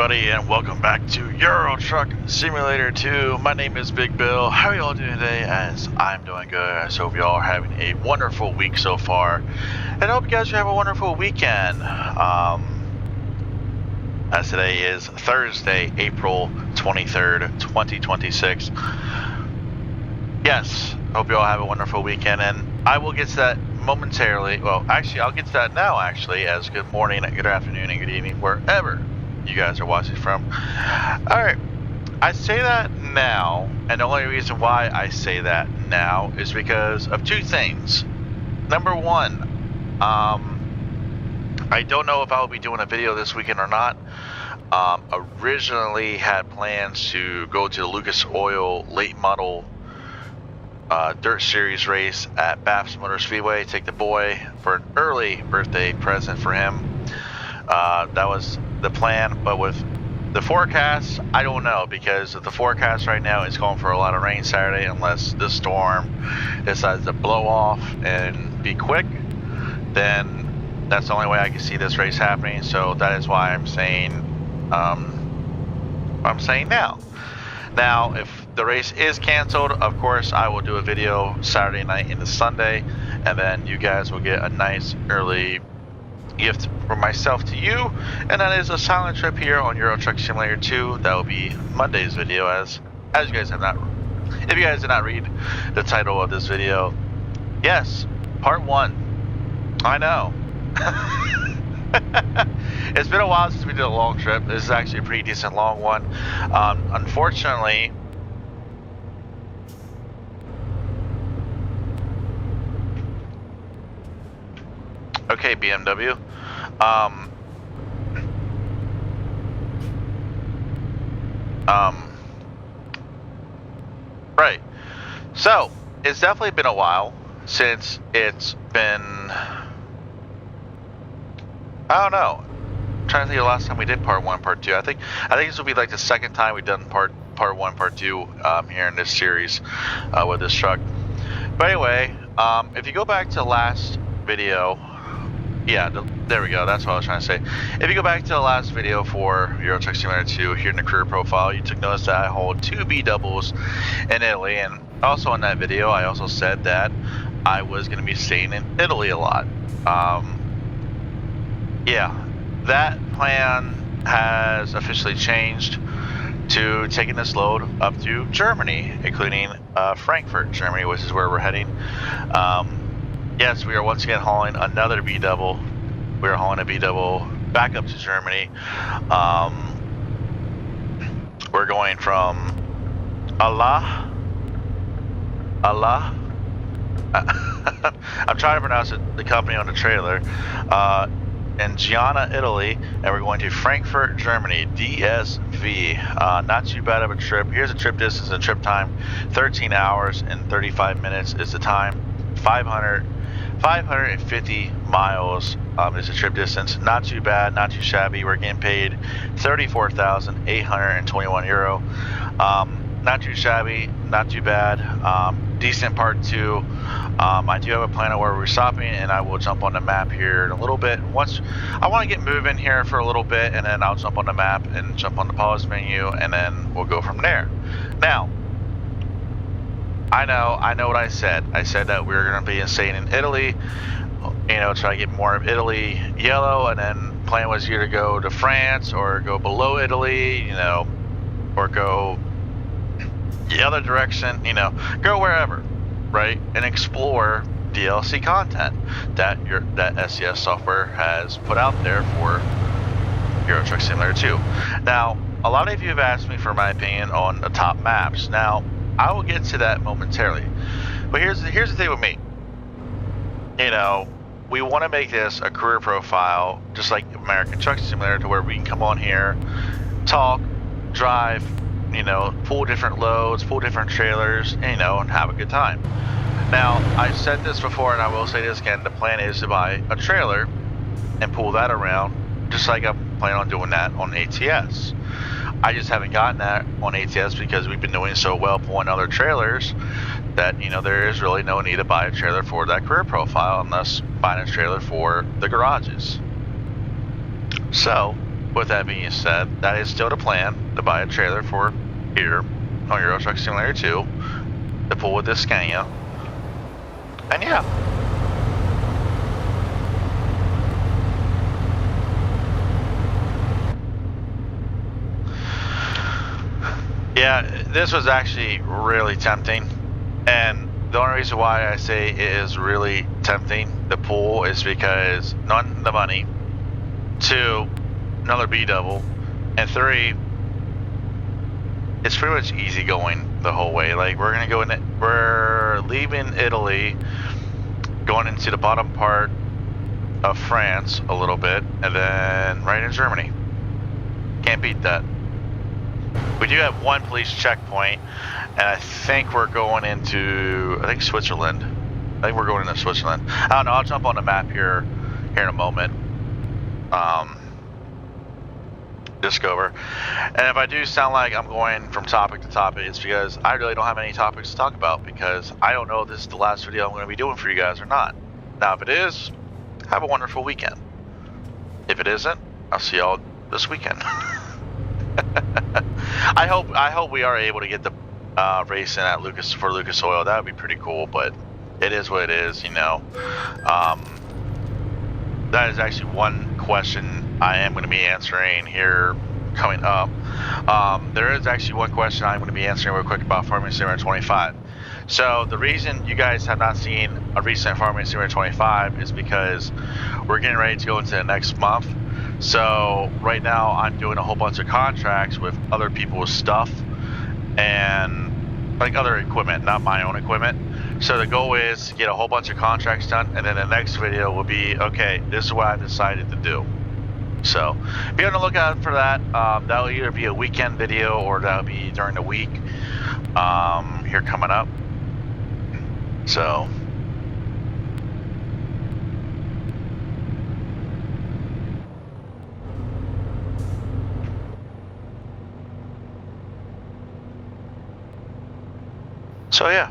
everybody, and welcome back to Euro Truck Simulator 2. My name is Big Bill. How are y'all doing today? As I'm doing good. I hope y'all are having a wonderful week so far, and I hope you guys have a wonderful weekend. As today is Thursday, April 23rd, 2026. Yes, hope you all have a wonderful weekend, and I will get to that momentarily. Well, actually, I'll get to that now, actually, as good morning, good afternoon, and good evening, wherever you guys are watching from. Alright, I say that now, and the only reason why I say that now is because of two things. Number one, I don't know if I'll be doing a video this weekend or not. Originally had plans to go to the Lucas Oil late model dirt series race at Bath's Motor Speedway, take the boy for an early birthday present for him. That was the plan, but with the forecast, I don't know, because the forecast right now is calling for a lot of rain Saturday unless this storm decides to blow off and be quick. Then that's the only way I can see this race happening. So that is why I'm saying what I'm saying now. Now, if the race is canceled, of course, I will do a video Saturday night into Sunday, and then you guys will get a nice early gift from myself to you, and that is a silent trip here on Euro Truck Simulator 2. That will be Monday's video, as you guys have not, if you guys did not read the title of this video, yes, part 1. I know. It's been a while since we did a long trip. This is actually a pretty decent long one. Unfortunately, okay, BMW. Right. So, it's definitely been a while since it's been, I don't know. I'm trying to think of the last time we did part 1, part 2. I think this will be like the second time we've done part 1, part 2 here in this series with this truck. But anyway, if you go back to last video, yeah, there we go. That's what I was trying to say. If you go back to the last video for Euro Truck Simulator 2 here in the career profile, you took notice that I hauled 2 B doubles in Italy, and also in that video, I also said that I was going to be staying in Italy a lot. Yeah, that plan has officially changed to taking this load up to Germany, including Frankfurt, Germany, which is where we're heading. Yes, we are once again hauling another B double. We are hauling a B double back up to Germany. We're going from Alha. I'm trying to pronounce the company on the trailer. In Genoa, Italy, and we're going to Frankfurt, Germany, DSV. Not too bad of a trip. Here's a trip distance and trip time. 13 hours and 35 minutes is the time. 550 miles is the trip distance. Not too bad, not too shabby. We're getting paid 34,821 euro. Not too shabby, not too bad. Decent part 2. I do have a plan of where we're stopping, and I will jump on the map here in a little bit. Once I want to get moving here for a little bit, and then I'll jump on the map and jump on the pause menu, and then we'll go from there. Now, I know what I said. I said that we were going to be staying in Italy, you know, try to get more of Italy yellow, and then plan was either to go to France or go below Italy, you know, or go the other direction, you know, go wherever, right, and explore DLC content that SCS software has put out there for Euro Truck Simulator 2. Now, a lot of you have asked me for my opinion on the top maps. Now, I will get to that momentarily, but here's the thing with me. You know, we want to make this a career profile, just like American Truck Simulator, to where we can come on here, talk, drive, you know, pull different loads, pull different trailers, and, you know, and have a good time. Now, I've said this before, and I will say this again. The plan is to buy a trailer and pull that around, just like I'm planning on doing that on ATS. I just haven't gotten that on ATS because we've been doing so well pulling other trailers that, you know, there is really no need to buy a trailer for that career profile unless buying a trailer for the garages. So, with that being said, that is still the plan, to buy a trailer for here on Euro Truck Simulator 2, to pull with this Scania, and yeah. Yeah, this was actually really tempting, and the only reason why I say it is really tempting, the pool, is because, one, the money, two, another B-double, and three, it's pretty much easy going the whole way. Like, we're leaving Italy, going into the bottom part of France a little bit, and then right in Germany. Can't beat that. We do have one police checkpoint, and I think we're going into, Switzerland. I think we're going into Switzerland. I don't know, I'll jump on the map here in a moment. Just go over. And if I do sound like I'm going from topic to topic, it's because I really don't have any topics to talk about, because I don't know if this is the last video I'm going to be doing for you guys or not. Now, if it is, have a wonderful weekend. If it isn't, I'll see y'all this weekend. I hope we are able to get the race in at Lucas Oil. That would be pretty cool, but it is what it is, you know. That is actually one question I am going to be answering here coming up. There is actually one question I'm going to be answering real quick about Farming Simulator 25. So the reason you guys have not seen a recent Farming Simulator 25 is because we're getting ready to go into the next month. So right now I'm doing a whole bunch of contracts with other people's stuff and like other equipment, not my own equipment. So the goal is to get a whole bunch of contracts done, and then the next video will be, okay, this is what I've decided to do. So be on the lookout for that. That'll either be a weekend video or that'll be during the week here coming up. So yeah.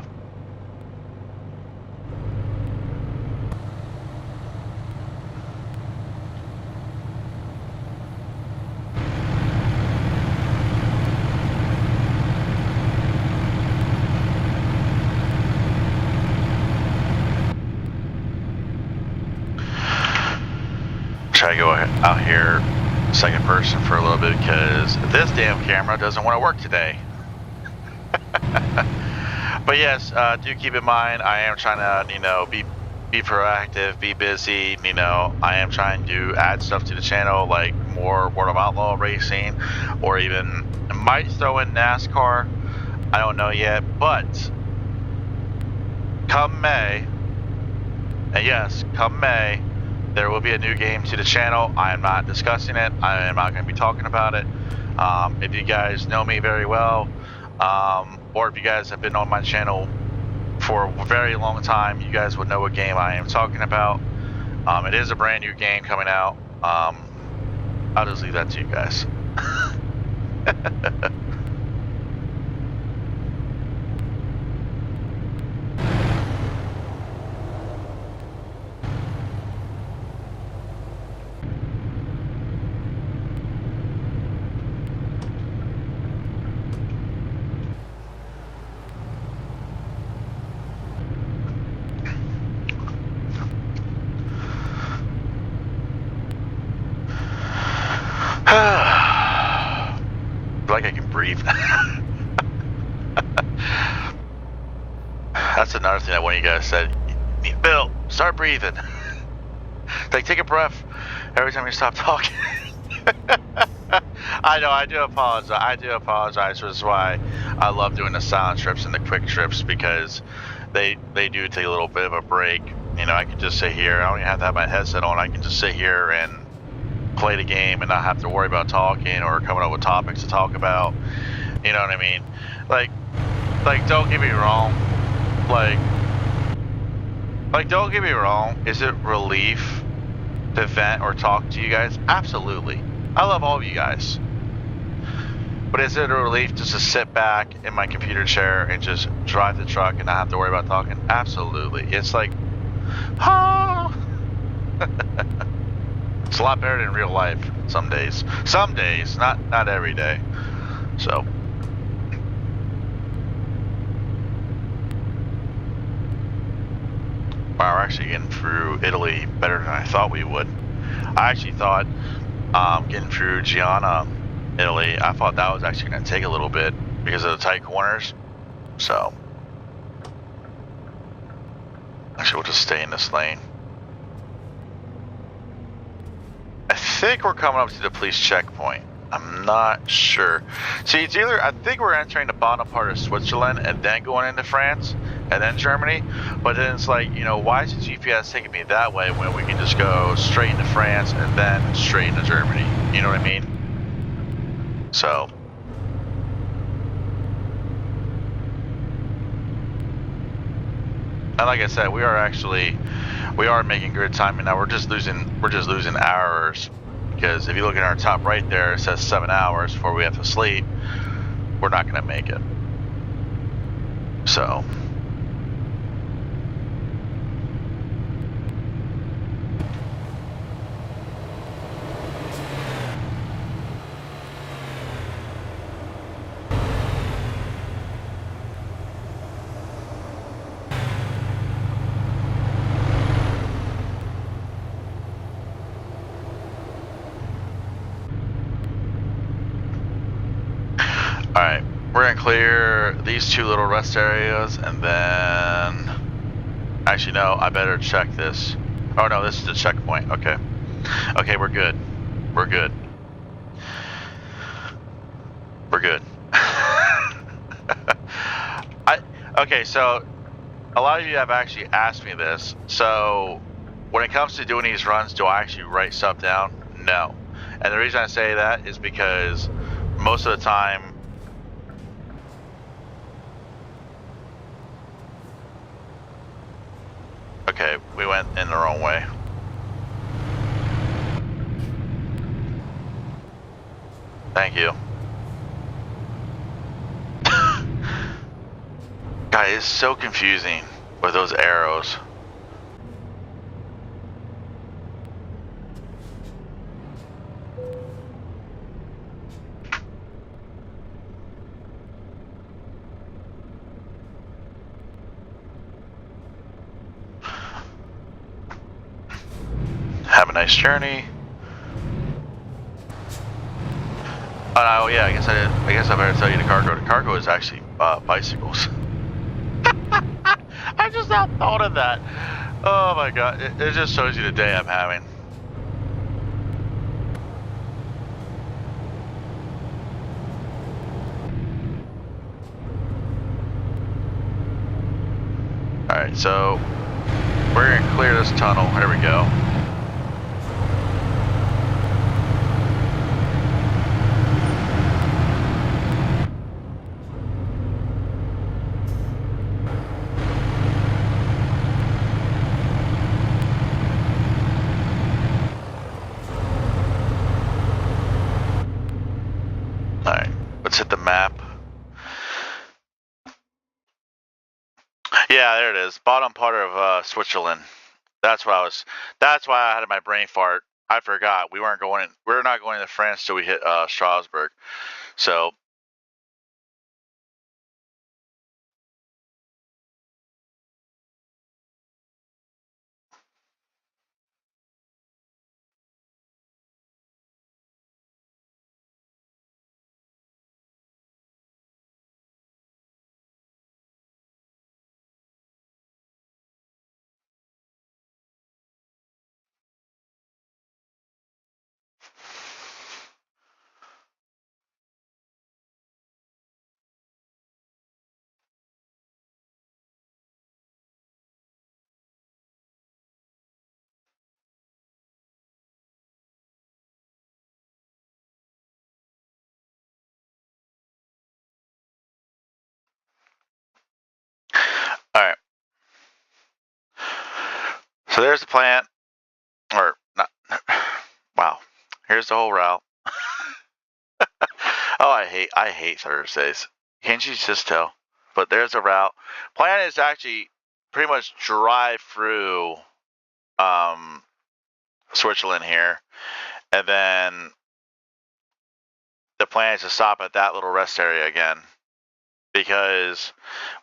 Try to go out here second person for a little bit because this damn camera doesn't want to work today. But yes, do keep in mind, I am trying to, you know, be proactive, be busy. You know, I am trying to add stuff to the channel, like more World of Outlaw racing, or even might throw in NASCAR. I don't know yet, but come May, and yes, come May, there will be a new game to the channel. I am not discussing it. I am not going to be talking about it. If you guys know me very well, or if you guys have been on my channel for a very long time, you guys would know what game I am talking about. It is a brand new game coming out. I'll just leave that to you guys. Like I can breathe. That's another thing that one of you guys said. Bill, start breathing. Like, take a breath every time you stop talking. I know, I do apologize. Which is why I love doing the silent trips and the quick trips, because they do take a little bit of a break. You know, I can just sit here. I don't even have to have my headset on. I can just sit here and play the game and not have to worry about talking or coming up with topics to talk about. You know what I mean? Like don't get me wrong. Like don't get me wrong. Is it relief to vent or talk to you guys? Absolutely. I love all of you guys. But is it a relief just to sit back in my computer chair and just drive the truck and not have to worry about talking? Absolutely. It's like, oh. It's a lot better than real life some days. Some days, not every day. So. Wow, we're actually getting through Italy better than I thought we would. I actually thought getting through Genoa, Italy, I thought that was actually going to take a little bit because of the tight corners. So, actually, we'll just stay in this lane. I think we're coming up to the police checkpoint. I'm not sure. See, it's either, I think we're entering the bottom part of Switzerland and then going into France and then Germany. But then it's like, you know, why is the GPS taking me that way when we can just go straight into France and then straight into Germany? You know what I mean? So. And like I said, we are making good timing now. We're just losing hours. Because if you look at our top right there, it says 7 hours before we have to sleep. We're not going to make it. So. Alright, we're going to clear these two little rest areas and then... Actually, no, I better check this. Oh no, this is the checkpoint. Okay. Okay, we're good. We're good. We're good. Okay, so a lot of you have actually asked me this. So when it comes to doing these runs, do I actually write stuff down? No. And the reason I say that is because most of the time, okay, we went in the wrong way. Thank you. God, it's so confusing with those arrows. Have a nice journey. Oh yeah, I guess I better tell you the cargo. The cargo is actually bicycles. I just now thought of that. Oh my god, it just shows you the day I'm having. Alright, so we're gonna clear this tunnel. There we go. Alright, let's hit the map. Yeah, there it is. Bottom part of Switzerland. That's why I had my brain fart. I forgot. We're not going into France till we hit Strasbourg. So alright. So there's the plant. Or not. Wow. Here's the whole route. Oh, I hate Thursdays. Can't you just tell? But there's a route. Plan is actually pretty much drive through Switzerland here, and then the plan is to stop at that little rest area again. Because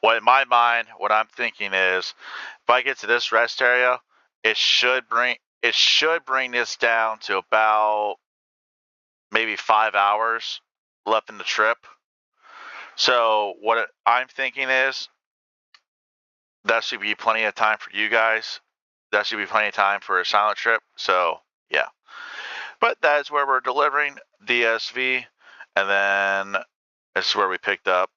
in my mind, what I'm thinking is, if I get to this rest area, it should bring this down to about maybe 5 hours left in the trip. So what I'm thinking is, that should be plenty of time for you guys. That should be plenty of time for a silent trip. So yeah, but that is where we're delivering the SV, and then this is where we picked up.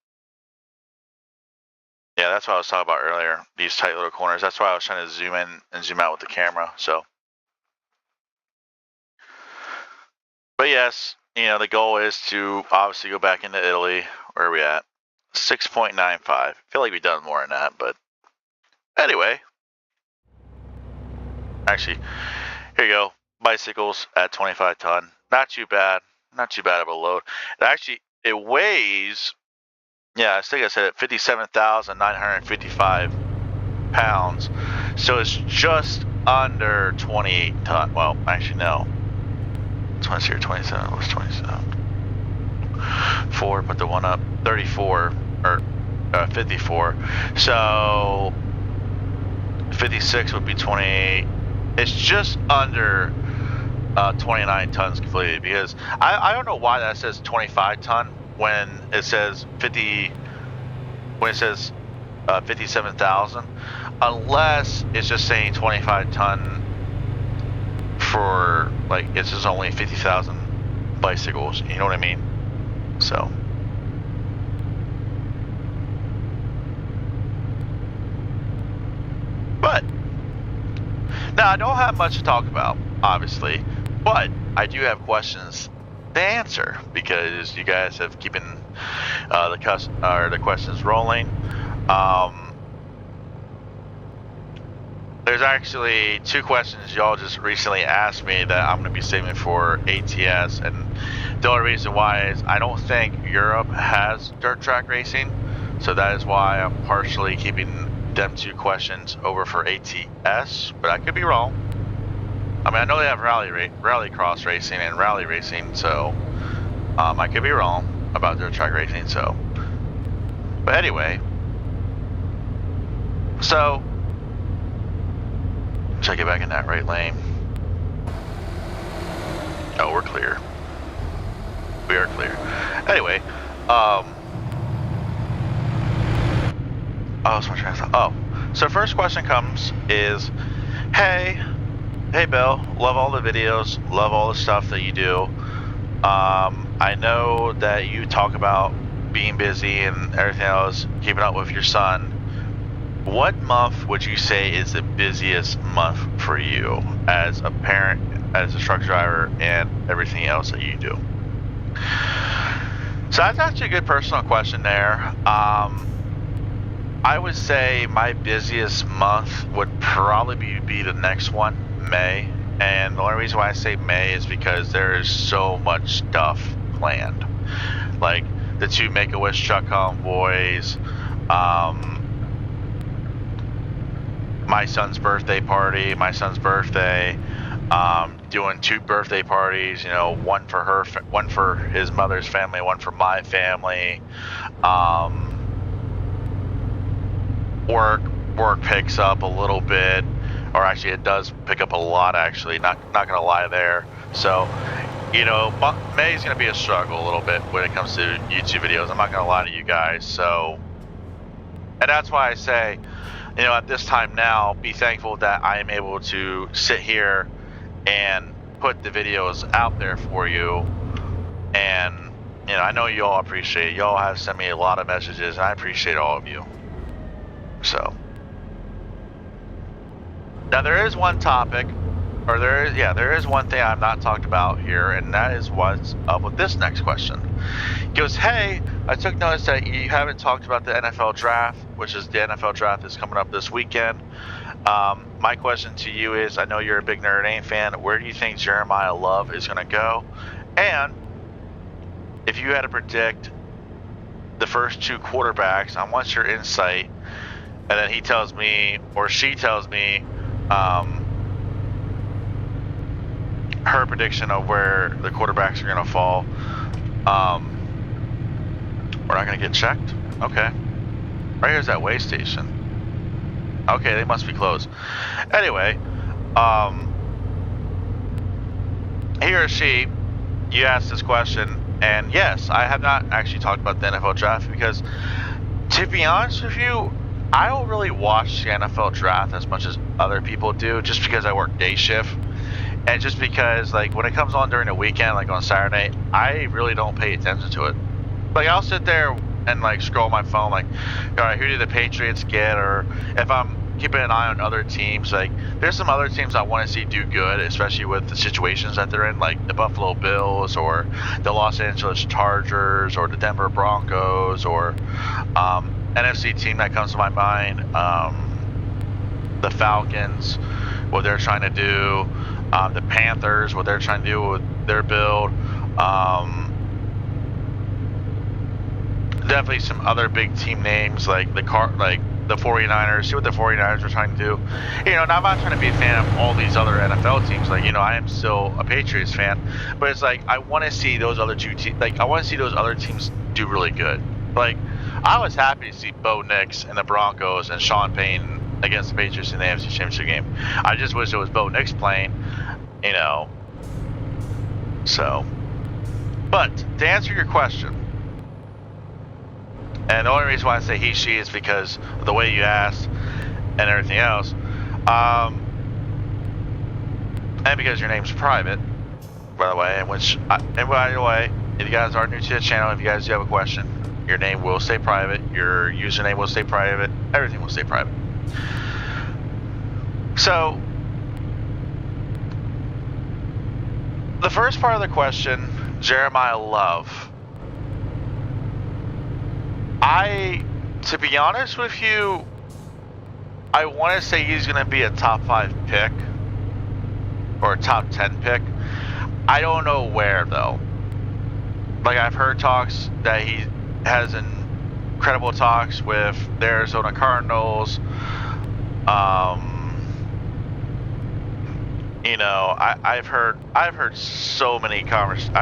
Yeah, that's what I was talking about earlier. These tight little corners. That's why I was trying to zoom in and zoom out with the camera. So, but yes, the goal is to obviously go back into Italy. Where are we at? 6.95. I feel like we've done more than that, but anyway. Actually, here you go. Bicycles at 25 ton. Not too bad. Not too bad of a load. It weighs, yeah, I think I said it, 57,955 pounds. So it's just under 28 ton. Well, actually, no. 27, what's 27? 4, put the one up. 34, or 54. So 56 would be 28. It's just under 29 tons completed, because I don't know why that says 25 ton when it says 57,000, unless it's just saying 25 ton for, like, it's just only 50,000 bicycles, you know what I mean? So but now I don't have much to talk about, obviously, but I do have questions to answer, because you guys have keeping the questions rolling. There's actually 2 questions y'all just recently asked me that I'm going to be saving for ATS, and the only reason why is I don't think Europe has dirt track racing, so that is why I'm partially keeping them 2 questions over for ATS, but I could be wrong. I mean, I know they have rally cross racing and rally racing, so I could be wrong about dirt track racing. So, but anyway, so should I get back in that right lane? Oh, we're clear. We are clear. Anyway, oh, that's my train of thought. Oh, so first question is, hey Bill, love all the videos, love all the stuff that you do. I know that you talk about being busy and everything else, keeping up with your son. What month would you say is the busiest month for you as a parent, as a truck driver, and everything else that you do? So that's actually a good personal question there. I would say my busiest month would probably be the next one, May. And the only reason why I say May is because there is so much stuff planned. Like the 2 Make-A-Wish truck convoys, my son's birthday party, my son's birthday, doing 2 birthday parties, one for his mother's family, one for my family. Work picks up a little bit, or actually it does pick up a lot, actually, not gonna lie there. So May's gonna be a struggle a little bit when it comes to YouTube videos, I'm not gonna lie to you guys. So, and that's why I say, at this time now, be thankful that I am able to sit here and put the videos out there for you. And I know you all appreciate it. Y'all have sent me a lot of messages, and I appreciate all of you. So now there is one topic, or there is one thing I've not talked about here, and that is what's up with this next question. He goes, hey, I took notice that you haven't talked about the NFL draft, which is the NFL draft is coming up this weekend. My question to you is, I know you're a big Notre Dame fan, where do you think Jeremiah Love is going to go? And if you had to predict the first 2 quarterbacks, I want your insight. And then he tells me, or she tells me, her prediction of where the quarterbacks are going to fall. We're not going to get checked? Okay. Right here's that way station. Okay, they must be closed. Anyway, he or she, you asked this question, and yes, I have not actually talked about the NFL draft because, to be honest with you, I don't really watch the NFL draft as much as other people do, just because I work day shift. And just because, like, when it comes on during the weekend, like on Saturday, I really don't pay attention to it. Like, I'll sit there and, like, scroll my phone, like, all right, who did the Patriots get? Or if I'm keeping an eye on other teams, like, there's some other teams I want to see do good, especially with the situations that they're in, like the Buffalo Bills or the Los Angeles Chargers or the Denver Broncos or NFC team that comes to my mind, the Falcons, what they're trying to do. The Panthers, what they're trying to do with their build. Definitely some other big team names like the 49ers. See what the 49ers are trying to do. You know, now I'm not trying to be a fan of all these other NFL teams. Like, you know, I am still a Patriots fan, but it's like I want to see those other two teams. Like, I want to see those other teams do really good. Like, I was happy to see Bo Nix and the Broncos and Sean Payton against the Patriots in the AFC Championship game. I just wish it was Bo Nix playing. You know, so, but to answer your question, and the only reason why I say he, she is because of the way you asked and everything else, and because your name's private, by the way, and by the way, if you guys are new to the channel, if you guys do have a question, your name will stay private, your username will stay private, everything will stay private. So, the first part of the question, Jeremiah Love. To be honest with you, I want to say he's going to be a top 5 pick or a top 10 pick. I don't know where though. Like, I've heard talks that he has incredible talks with the Arizona Cardinals. You know, I've heard so many conversations.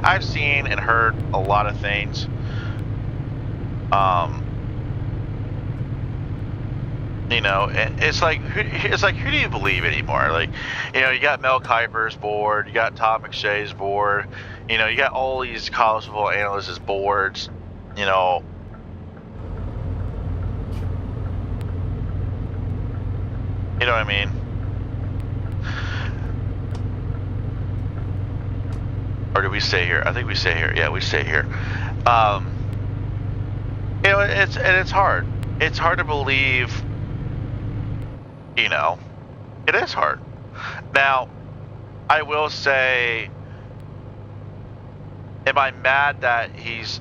I've seen and heard a lot of things. You know, it's like who do you believe anymore? Like, you know, you got Mel Kiper's board, you got Todd McShay's board, you know, you got all these college football analysts' boards. You know, what I mean? Or do we stay here? I think we stay here. Yeah, we stay here. You know, it's hard. It's hard to believe. You know, it is hard. Now, I will say, am I mad that he's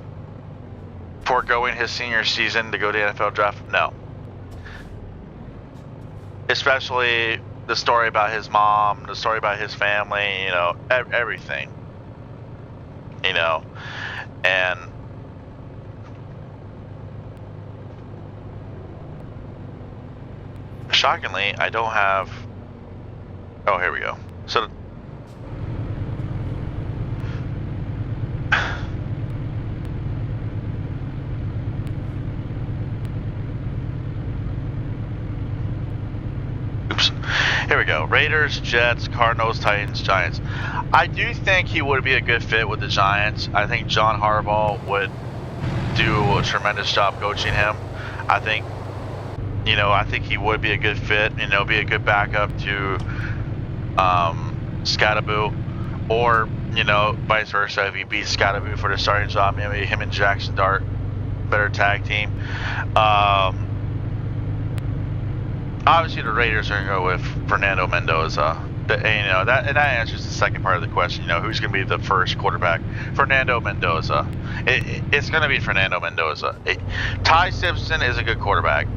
foregoing his senior season to go to the NFL draft? No. Especially the story about his mom, the story about his family, you know, everything. You know, and shockingly, I don't have. Oh, here we go. So, oops. Here we go. Raiders, Jets, Cardinals, Titans, Giants. I do think he would be a good fit with the Giants. I think John Harbaugh would do a tremendous job coaching him. I think, you know, I think he would be a good fit, you know, be a good backup to Scattaboo, or, you know, vice versa. If he beats Scattaboo for the starting job, maybe him and Jackson Dart, better tag team. Obviously, the Raiders are going to go with Fernando Mendoza. You know, that answers the second part of the question. You know, who's going to be the first quarterback? Fernando Mendoza. It's going to be Fernando Mendoza. Ty Simpson is a good quarterback.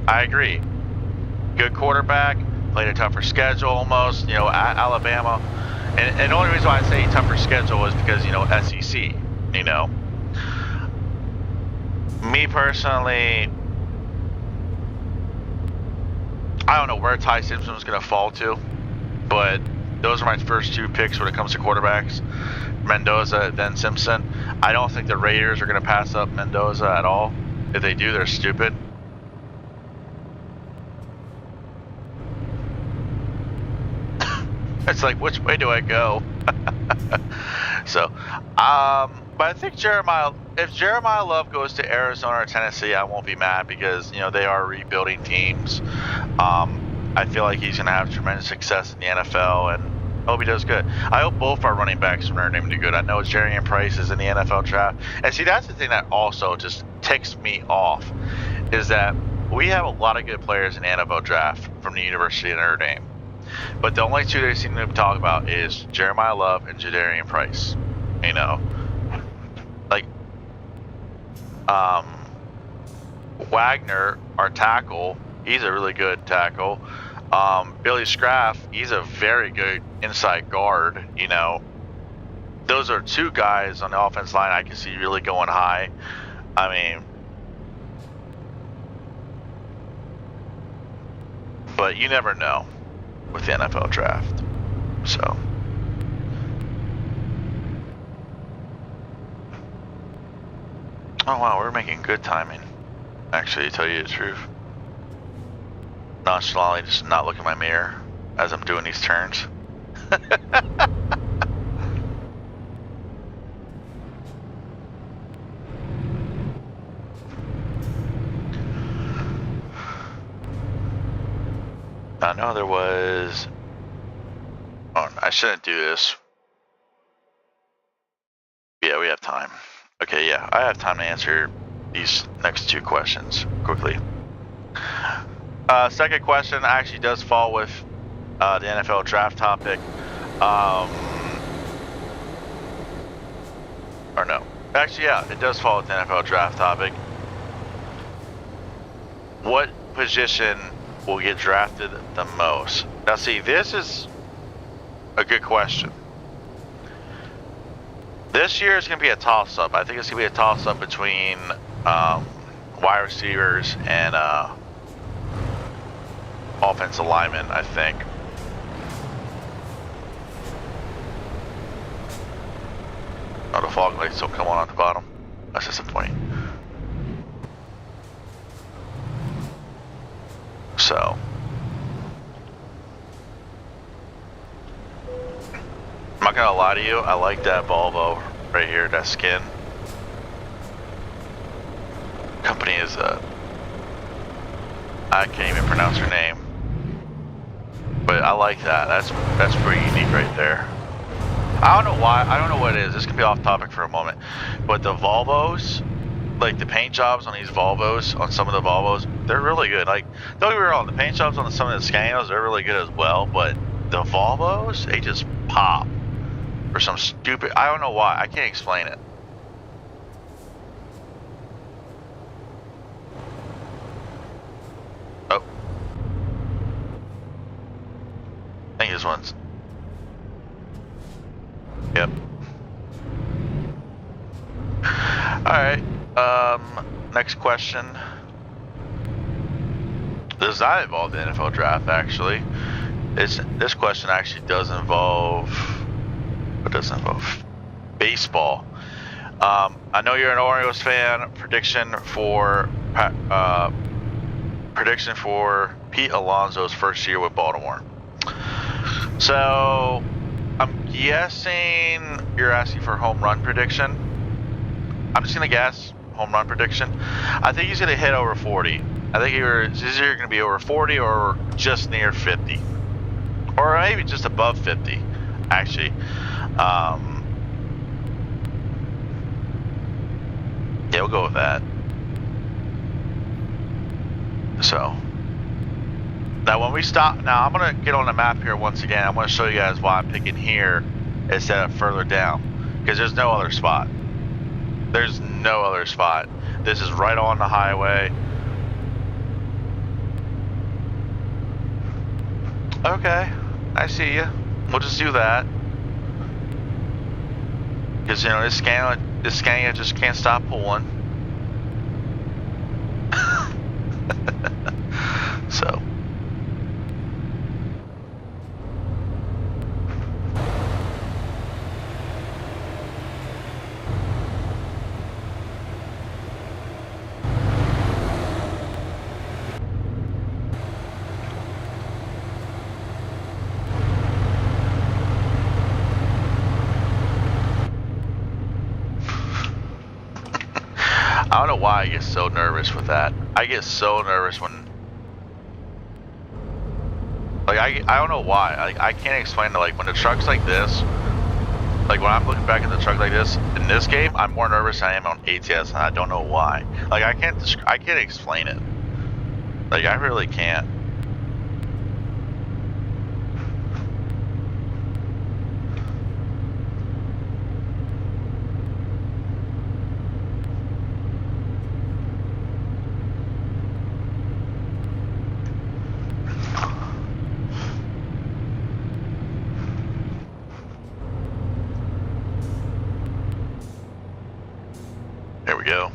I agree. Good quarterback. Played a tougher schedule almost. You know, at Alabama. And the only reason why I say tougher schedule is because, you know, SEC. You know. Me personally, I don't know where Ty Simpson was going to fall to, but those are my first 2 picks when it comes to quarterbacks. Mendoza, then Simpson. I don't think the Raiders are going to pass up Mendoza at all. If they do, they're stupid. It's like, which way do I go? So, but I think if Jeremiah Love goes to Arizona or Tennessee, I won't be mad because, they are rebuilding teams. I feel like he's going to have tremendous success in the NFL, and I hope he does good. I hope both our running backs from Notre Dame do good. I know Jarian Price is in the NFL draft. And see, that's the thing that also just ticks me off, is that we have a lot of good players in the NFL draft from the University of Notre Dame. But the only 2 they seem to talk about is Jeremiah Love and Jadarian Price. Like, Wagner, our tackle, he's a really good tackle. Billy Scraff, he's a very good inside guard. Those are 2 guys on the offense line I can see really going high. But you never know with the NFL draft. So. Oh wow, we're making good timing. Actually, to tell you the truth. Nonchalantly just not look in my mirror as I'm doing these turns. I know there was... Oh, I shouldn't do this. Yeah, we have time. Okay, yeah, I have time to answer these next 2 questions quickly. Second question actually does fall with the NFL draft topic. Or no. Actually, yeah, it does fall with the NFL draft topic. What position will get drafted the most? Now, see, this is a good question. This year is going to be a toss-up. I think it's going to be a toss-up between wide receivers and offensive linemen, I think. Oh, the fog lights don't come on the bottom. That's disappointing. So. I'm not gonna lie to you, I like that Volvo right here, that skin. Company is I can't even pronounce her name. But I like that. That's pretty unique right there. I don't know why. I don't know what it is. This can be off topic for a moment. But the Volvos, like the paint jobs on these Volvos, on some of the Volvos, they're really good. Like, don't get me wrong, the paint jobs on some of the Scanios, they're really good as well. But the Volvos, they just pop. For some stupid, I don't know why. I can't explain it. Oh. I think this one's. Yep. Alright. Next question. Does not involve the NFL draft, actually. This question actually does involve. What does it involve? Baseball. I know you're an Orioles fan. Prediction for Pete Alonso's first year with Baltimore. So I'm guessing you're asking for home run prediction. I'm just gonna guess home run prediction. I think he's gonna hit over 40. I think he's either gonna be over 40 or just near 50, or maybe just above 50, actually. Yeah, we'll go with that. So now when we stop, now I'm gonna get on the map here once again. I'm gonna show you guys why I'm picking here instead of further down, because there's no other spot. There's no other spot. This is right on the highway. Okay, I see you. We'll just do that. Because, this Scania just can't stop pulling. So. I don't know why I get so nervous with that. I get so nervous when, like, I don't know why. Like, I can't explain it. Like, when the truck's like this, like, when I'm looking back at the truck like this, in this game, I'm more nervous than I am on ATS, and I don't know why. Like, I can't explain it. Like, I really can't. There we go.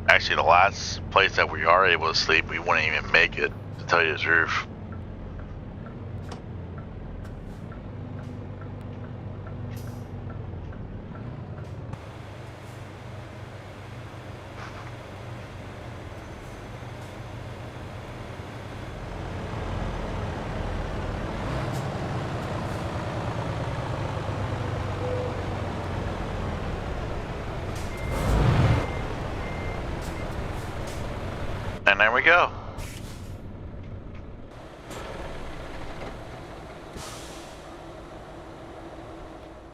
Actually, the last place that we are able to sleep, we wouldn't even make it, to tell you the truth. And there we go.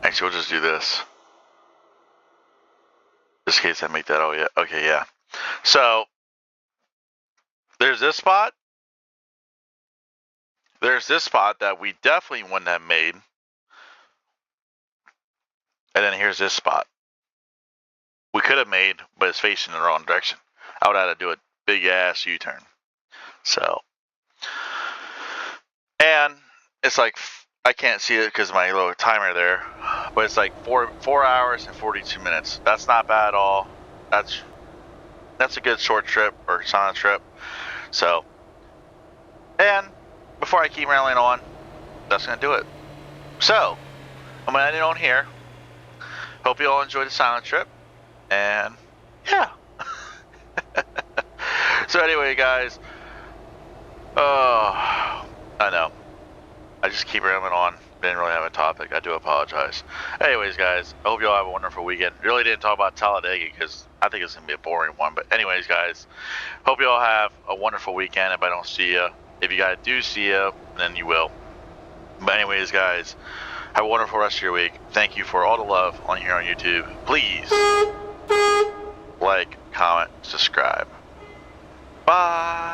Actually, we'll just do this. Just in case I make that. Oh, yeah. Okay, yeah. So, there's this spot. There's this spot that we definitely wouldn't have made. And then here's this spot. We could have made, but it's facing the wrong direction. I would have had to do a big ass U-turn. So, and it's like, I can't see it because of my little timer there, but it's like 4 hours and 42 minutes. That's not bad at all. That's a good short trip or sauna trip. So, and before I keep rambling on, that's gonna do it. So, I'm gonna end it on here. Hope you all enjoyed the silent trip, and yeah. So anyway, guys, I know, I just keep rambling on. Didn't really have a topic. I do apologize. Anyways, guys, I hope you all have a wonderful weekend. Really didn't talk about Talladega because I think it's gonna be a boring one. But anyways, guys, hope you all have a wonderful weekend. If I don't see you, if you guys do see you, then you will. But anyways, guys, have a wonderful rest of your week. Thank you for all the love on here on YouTube. Please like, comment, subscribe. Bye.